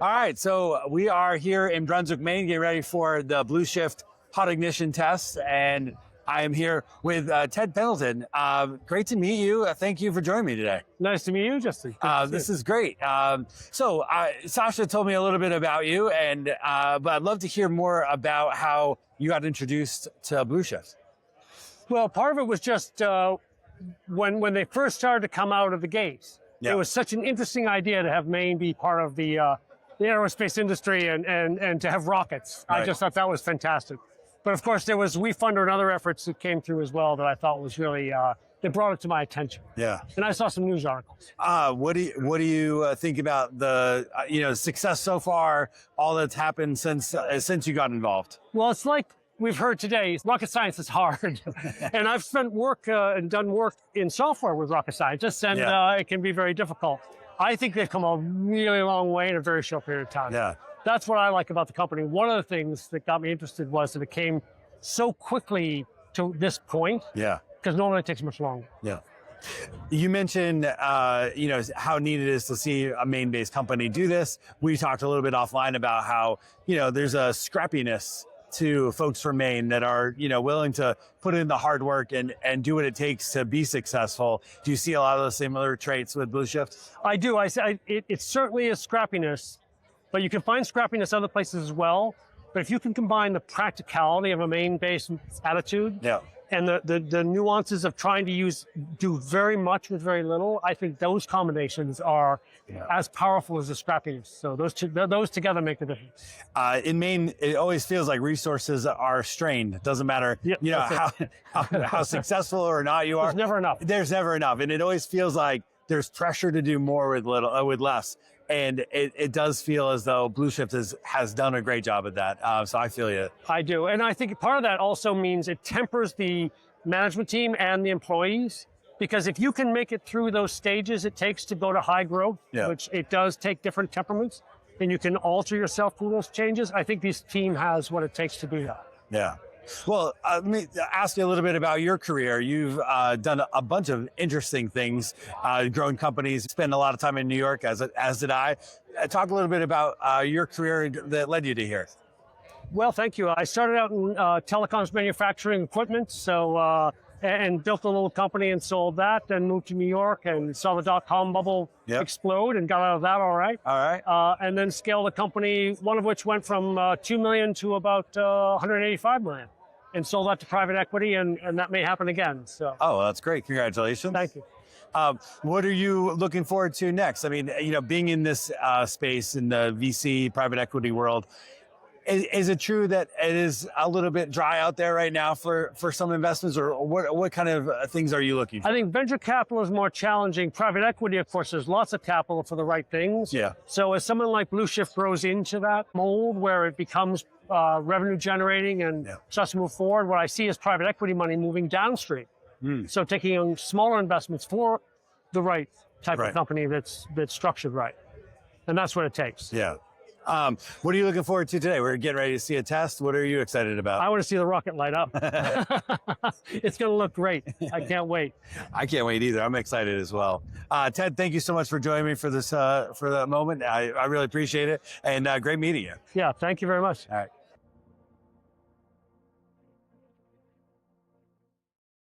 All right, so we are here in Brunswick, Maine, getting ready for the bluShift hot ignition test, and I am here with Ted Pendleton. Great to meet you. Thank you for joining me today. Nice to meet you, Justin. This is great. So Sasha told me a little bit about you, and but I'd love to hear more about how you got introduced to bluShift. Well, part of it was just when they first started to come out of the gates. Yeah. It was such an interesting idea to have Maine be part of the aerospace industry and to have rockets. Right. I just thought that was fantastic. But of course, there was WeFunder and other efforts that came through as well that I thought was really, they brought it to my attention. Yeah. And I saw some news articles. What do you think about the success so far? All that's happened since you got involved. Well, it's like we've heard today, rocket science is hard. And I've spent work and done work in software with rocket scientists, and it can be very difficult. I think they've come a really long way in a very short period of time. Yeah. That's what I like about the company. One of the things that got me interested was that it came so quickly to this point. Yeah. Because normally it takes much longer. Yeah. You mentioned, how neat it is to see a Maine-based company do this. We talked a little bit offline about how, there's a scrappiness to folks from Maine that are, willing to put in the hard work and do what it takes to be successful. Do you see a lot of those similar traits with bluShift? I do. It certainly is scrappiness, but you can find scrappiness other places as well. But if you can combine the practicality of a Maine-based attitude and the nuances of trying to do very much with very little, I think those combinations are as powerful as the scrappiness. So those together make the difference. In Maine, it always feels like resources are strained. It doesn't matter, how successful or not you are. There's never enough. There's never enough, and it always feels like there's pressure to do more with less. And it does feel as though bluShift has done a great job at that. So I feel you. I do. And I think part of that also means it tempers the management team and the employees. Because if you can make it through those stages it takes to go to high growth, which it does take different temperaments, and you can alter yourself through those changes, I think this team has what it takes to do that. Yeah. Well, let me ask you a little bit about your career. You've done a bunch of interesting things, grown companies, spent a lot of time in New York, as did I. Talk a little bit about your career that led you to here. Well, thank you. I started out in telecoms manufacturing equipment, and built a little company and sold that, then moved to New York and saw the dot-com bubble explode and got out of that all right. And then scaled a company, one of which went from 2 million to about 185 million. And sold that to private equity, and that may happen again. So. Oh, well, that's great. Congratulations. Thank you. What are you looking forward to next? I mean, being in this space in the VC private equity world, is it true that it is a little bit dry out there right now for some investments, or what kind of things are you looking for? I think venture capital is more challenging. Private equity, of course, there's lots of capital for the right things. Yeah. So as someone like bluShift grows into that mold where it becomes revenue generating and starts to move forward, what I see is private equity money moving downstream. So taking smaller investments for the right type of company that's structured right. And that's what it takes. Yeah. What are you looking forward to today? We're getting ready to see a test. What are you excited about? I want to see the rocket light up. It's going to look great. I can't wait. I can't wait either. I'm excited as well. Ted, thank you so much for joining me for this for the moment. I really appreciate it, and great meeting you. Yeah, thank you very much. All right.